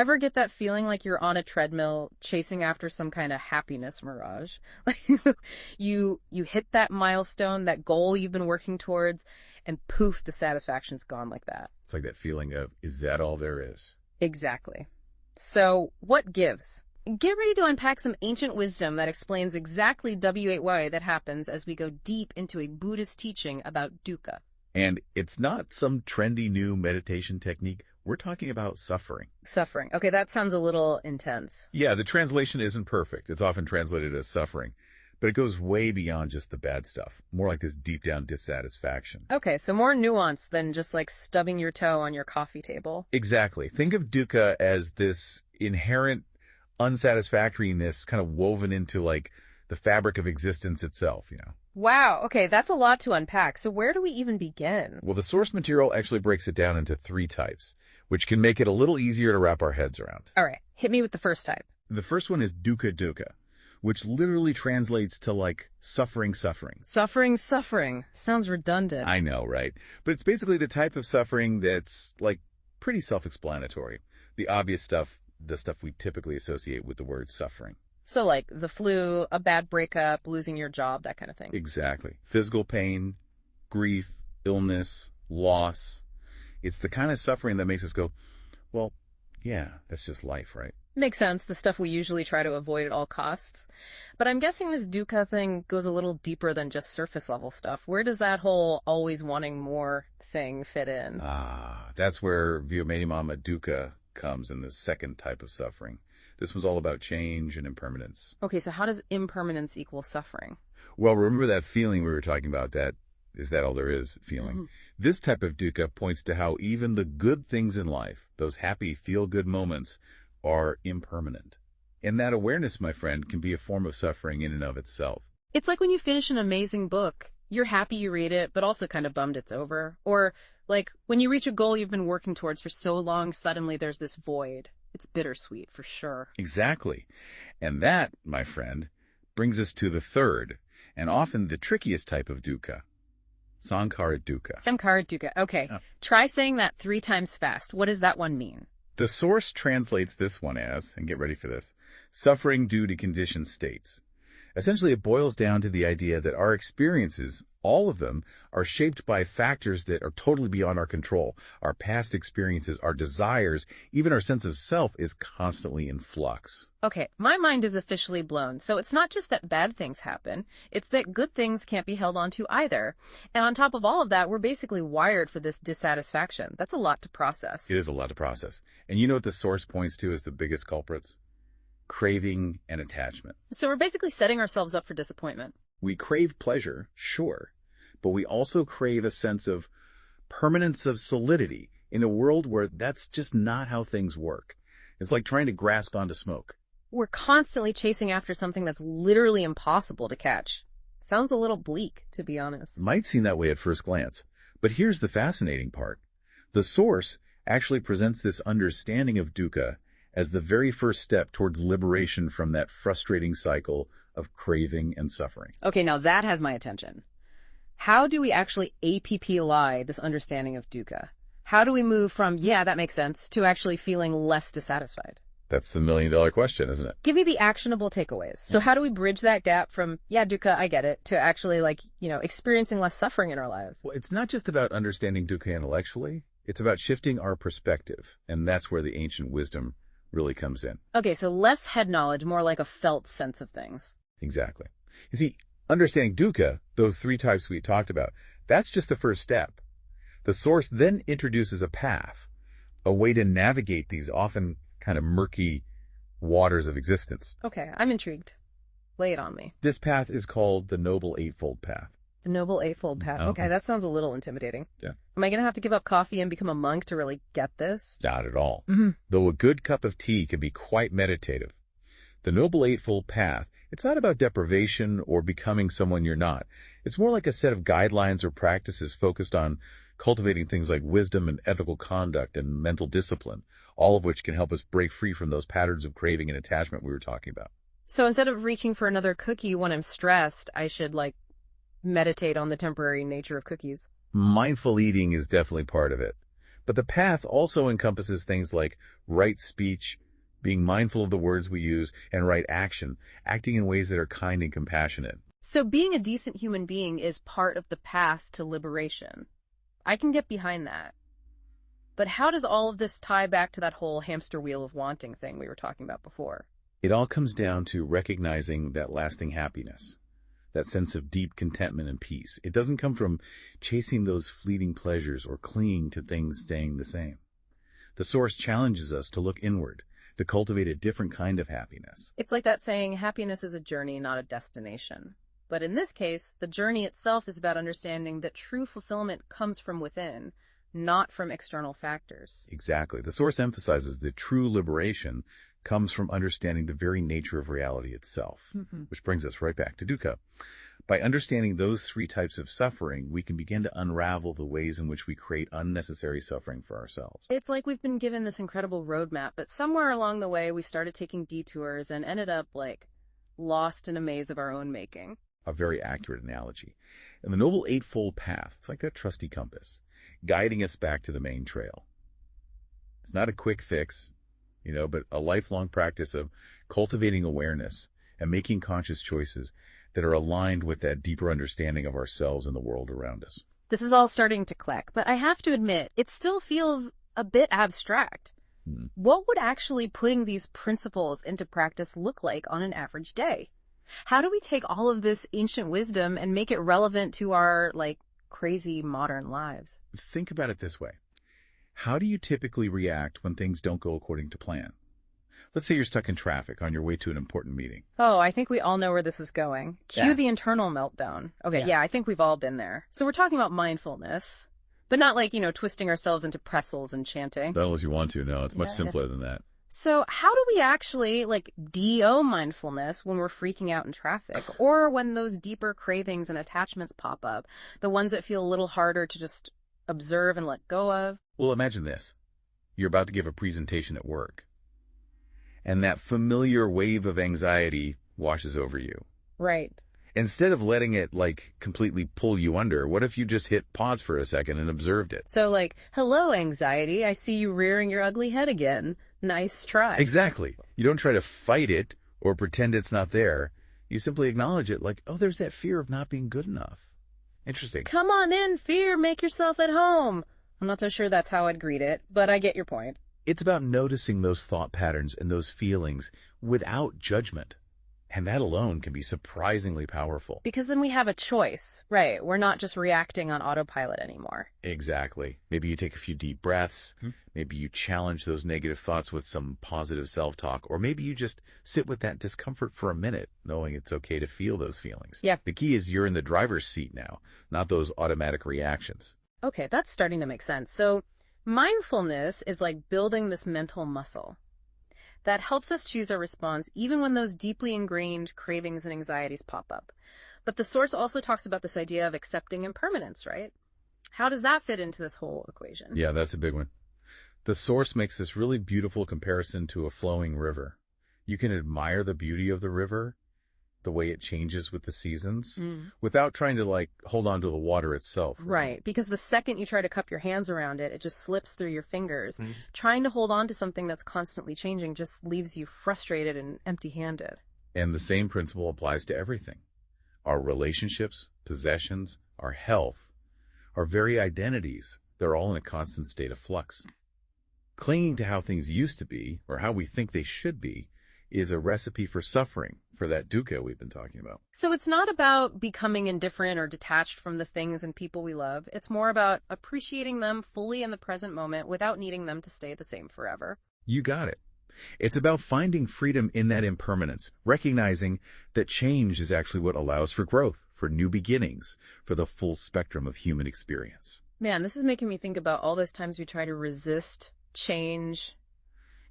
Ever get that feeling like you're on a treadmill chasing after some kind of happiness mirage? Like you hit that milestone, that goal you've been working towards, and poof, the satisfaction's gone like that. It's like that feeling of, is that all there is? Exactly. So, what gives? Get ready to unpack some ancient wisdom that explains exactly W8Y that happens as we go deep into a Buddhist teaching about dukkha. And it's not some trendy new meditation technique. We're talking about suffering. Suffering. Okay, that sounds a little intense. Yeah, the translation isn't perfect. It's often translated as suffering, but it goes way beyond just the bad stuff. More like this deep down dissatisfaction. Okay, so more nuance than just like stubbing your toe on your coffee table. Exactly. Think of dukkha as this inherent unsatisfactoriness kind of woven into like the fabric of existence itself, Wow, okay, that's a lot to unpack. So where do we even begin? Well, the source material actually breaks it down into 3 types, which can make it a little easier to wrap our heads around. All right, hit me with the first type. The first one is dukkha, which literally translates to like suffering. Suffering. Sounds redundant. I know, right? But it's basically the type of suffering that's like pretty self-explanatory. The obvious stuff, the stuff we typically associate with the word suffering. So like the flu, a bad breakup, losing your job, that kind of thing. Exactly. Physical pain, grief, illness, loss. It's the kind of suffering that makes us go, well, yeah, that's just life, right? Makes sense, the stuff we usually try to avoid at all costs. But I'm guessing this dukkha thing goes a little deeper than just surface level stuff. Where does that whole always wanting more thing fit in? That's where Vyomedimama dukkha comes in the second type of suffering. This was all about change and impermanence. Okay, so how does impermanence equal suffering? Well, remember that feeling we were talking about, that is that all there is feeling? Mm-hmm. This type of dukkha points to how even the good things in life, those happy, feel-good moments, are impermanent. And that awareness, my friend, can be a form of suffering in and of itself. It's like when you finish an amazing book. You're happy you read it, but also kind of bummed it's over. Or like when you reach a goal you've been working towards for so long, suddenly there's this void. It's bittersweet, for sure. Exactly. And that, my friend, brings us to the third, and often the trickiest type of dukkha. Sankhara dukkha. Okay. Try saying that 3 times fast. What does that one mean? The source translates this one as, and get ready for this, suffering due to conditioned states. Essentially, it boils down to the idea that our experiences, all of them, are shaped by factors that are totally beyond our control. Our past experiences, our desires, even our sense of self is constantly in flux. Okay, my mind is officially blown. So it's not just that bad things happen, it's that good things can't be held onto either. And on top of all of that, we're basically wired for this dissatisfaction. That's a lot to process. It is a lot to process. And you know what the source points to as the biggest culprits? Craving and attachment. So we're basically setting ourselves up for disappointment. We crave pleasure, sure, but we also crave a sense of permanence of solidity in a world where that's just not how things work. It's like trying to grasp onto smoke. We're constantly chasing after something that's literally impossible to catch. Sounds a little bleak, to be honest. Might seem that way at first glance, but here's the fascinating part. The source actually presents this understanding of dukkha as the very first step towards liberation from that frustrating cycle of craving and suffering. Okay, now that has my attention. How do we actually APP-lie this understanding of dukkha? How do we move from, yeah, that makes sense, to actually feeling less dissatisfied? That's the $1,000,000 question, isn't it? Give me the actionable takeaways. So how do we bridge that gap from, yeah, dukkha, I get it, to actually experiencing less suffering in our lives? Well, it's not just about understanding dukkha intellectually. It's about shifting our perspective, and that's where the ancient wisdom really comes in. Okay, so less head knowledge, more like a felt sense of things. Exactly. You see, understanding dukkha, those 3 types we talked about, that's just the first step. The source then introduces a path, a way to navigate these often kind of murky waters of existence. Okay, I'm intrigued. Lay it on me. This path is called the Noble Eightfold Path. The Noble Eightfold Path. Okay, that sounds a little intimidating. Yeah. Am I going to have to give up coffee and become a monk to really get this? Not at all. Mm-hmm. Though a good cup of tea can be quite meditative. The Noble Eightfold Path, it's not about deprivation or becoming someone you're not. It's more like a set of guidelines or practices focused on cultivating things like wisdom and ethical conduct and mental discipline, all of which can help us break free from those patterns of craving and attachment we were talking about. So instead of reaching for another cookie when I'm stressed, I should, meditate on the temporary nature of cookies. Mindful eating is definitely part of it. But the path also encompasses things like right speech, being mindful of the words we use, and right action, acting in ways that are kind and compassionate. So being a decent human being is part of the path to liberation. I can get behind that. But how does all of this tie back to that whole hamster wheel of wanting thing we were talking about before? It all comes down to recognizing that lasting happiness, that sense of deep contentment and peace. It doesn't come from chasing those fleeting pleasures or clinging to things staying the same. The Source challenges us to look inward, to cultivate a different kind of happiness. It's like that saying, happiness is a journey, not a destination. But in this case, the journey itself is about understanding that true fulfillment comes from within, not from external factors. Exactly. The Source emphasizes that true liberation comes from understanding the very nature of reality itself, which brings us right back to dukkha. By understanding those three types of suffering, we can begin to unravel the ways in which we create unnecessary suffering for ourselves. It's like we've been given this incredible roadmap, but somewhere along the way we started taking detours and ended up, lost in a maze of our own making. A very accurate analogy. And the Noble Eightfold Path, it's like that trusty compass, guiding us back to the main trail. It's not a quick fix, but a lifelong practice of cultivating awareness and making conscious choices that are aligned with that deeper understanding of ourselves and the world around us. This is all starting to click, but I have to admit, it still feels a bit abstract. What would actually putting these principles into practice look like on an average day? How do we take all of this ancient wisdom and make it relevant to our, crazy modern lives? Think about it this way. How do you typically react when things don't go according to plan? Let's say you're stuck in traffic on your way to an important meeting. Oh, I think we all know where this is going. Cue the internal meltdown. Okay, yeah, I think we've all been there. So we're talking about mindfulness, but not twisting ourselves into pretzels and chanting. Not unless you want to, no. It's much simpler than that. So how do we actually, DO mindfulness when we're freaking out in traffic, or when those deeper cravings and attachments pop up, the ones that feel a little harder to just observe and let go of? Well, imagine this. You're about to give a presentation at work, and that familiar wave of anxiety washes over you. Right. Instead of letting it, completely pull you under, what if you just hit pause for a second and observed it? So, hello, anxiety, I see you rearing your ugly head again. Nice try. Exactly. You don't try to fight it or pretend it's not there. You simply acknowledge it there's that fear of not being good enough. Interesting. Come on in, fear, make yourself at home. I'm not so sure that's how I'd greet it, but I get your point. It's about noticing those thought patterns and those feelings without judgment. And that alone can be surprisingly powerful. Because then we have a choice, right? We're not just reacting on autopilot anymore. Exactly. Maybe you take a few deep breaths. Maybe you challenge those negative thoughts with some positive self-talk. Or maybe you just sit with that discomfort for a minute, knowing it's okay to feel those feelings. Yeah. The key is you're in the driver's seat now, not those automatic reactions. Okay, that's starting to make sense. So mindfulness is like building this mental muscle that helps us choose our response even when those deeply ingrained cravings and anxieties pop up. But the Source also talks about this idea of accepting impermanence, right? How does that fit into this whole equation? Yeah, that's a big one. The Source makes this really beautiful comparison to a flowing river. You can admire the beauty of the river, the way it changes with the seasons, without trying to hold on to the water itself. Right, because the second you try to cup your hands around it, it just slips through your fingers. Trying to hold on to something that's constantly changing just leaves you frustrated and empty-handed. And the same principle applies to everything. Our relationships, possessions, our health, our very identities, they're all in a constant state of flux. Clinging to how things used to be, or how we think they should be, is a recipe for suffering, for that dukkha we've been talking about. So it's not about becoming indifferent or detached from the things and people we love. It's more about appreciating them fully in the present moment without needing them to stay the same forever. You got it. It's about finding freedom in that impermanence, recognizing that change is actually what allows for growth, for new beginnings, for the full spectrum of human experience. Man, this is making me think about all those times we try to resist change,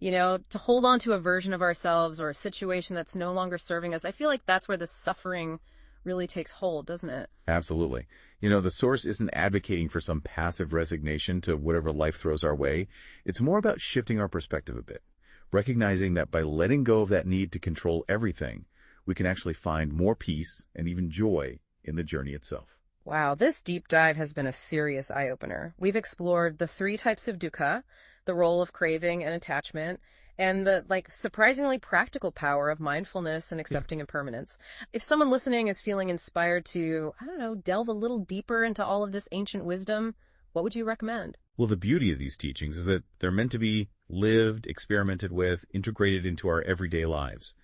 to hold on to a version of ourselves or a situation that's no longer serving us. I feel like that's where the suffering really takes hold, doesn't it? Absolutely. The Source isn't advocating for some passive resignation to whatever life throws our way. It's more about shifting our perspective a bit, recognizing that by letting go of that need to control everything, we can actually find more peace and even joy in the journey itself. Wow, this deep dive has been a serious eye-opener. We've explored the three types of dukkha, the role of craving and attachment, and the surprisingly practical power of mindfulness and Yeah. accepting impermanence. If someone listening is feeling inspired to, I don't know, delve a little deeper into all of this ancient wisdom, what would you recommend? Well, the beauty of these teachings is that they're meant to be lived, experimented with, integrated into our everyday lives.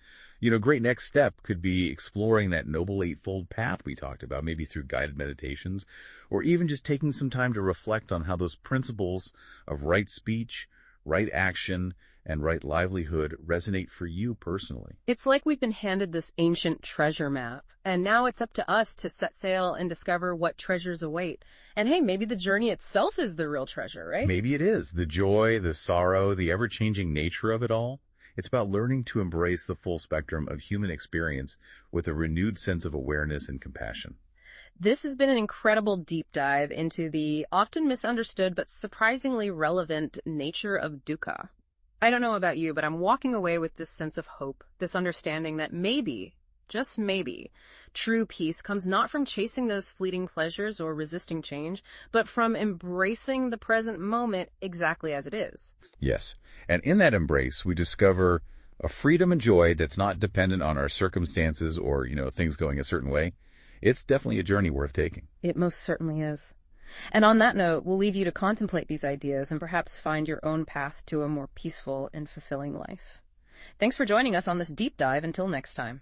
A great next step could be exploring that Noble Eightfold Path we talked about, maybe through guided meditations, or even just taking some time to reflect on how those principles of right speech, right action, and right livelihood resonate for you personally. It's like we've been handed this ancient treasure map, and now it's up to us to set sail and discover what treasures await. And hey, maybe the journey itself is the real treasure, right? Maybe it is the joy, the sorrow, the ever-changing nature of it all. It's about learning to embrace the full spectrum of human experience with a renewed sense of awareness and compassion. This has been an incredible deep dive into the often misunderstood but surprisingly relevant nature of dukkha. I don't know about you, but I'm walking away with this sense of hope, this understanding that maybe, just maybe, true peace comes not from chasing those fleeting pleasures or resisting change, but from embracing the present moment exactly as it is. Yes. And in that embrace, we discover a freedom and joy that's not dependent on our circumstances or, things going a certain way. It's definitely a journey worth taking. It most certainly is. And on that note, we'll leave you to contemplate these ideas and perhaps find your own path to a more peaceful and fulfilling life. Thanks for joining us on this deep dive. Until next time.